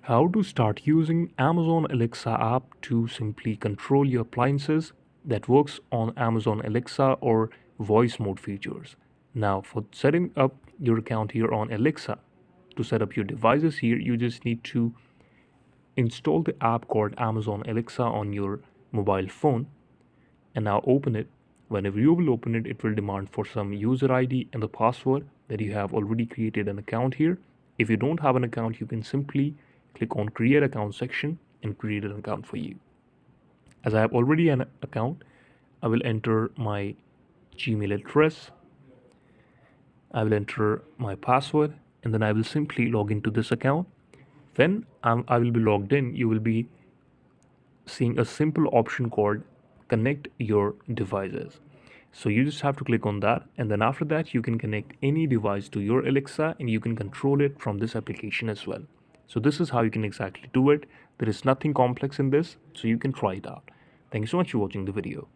How to start using Amazon Alexa app to simply control your appliances that works on Amazon Alexa or voice mode features. Now, for setting up your account here on Alexa, to set up your devices here, you just need to install the app called Amazon Alexa on your mobile phone and now open it. Whenever you will open it, it will demand for some user ID and the password that you have already created an account here. If you don't have an account, you can simply click on create account section and create an account for you. As I have already an account, I will enter my Gmail address, I will enter my password, and then I will simply log into this account. When I will be logged in, you will be seeing a simple option called connect your devices. So you just have to click on that, and then after that you can connect any device to your Alexa and you can control it from this application as well. So this is how you can exactly do it. There is nothing complex in this, so you can try it out. Thank you so much for watching the video.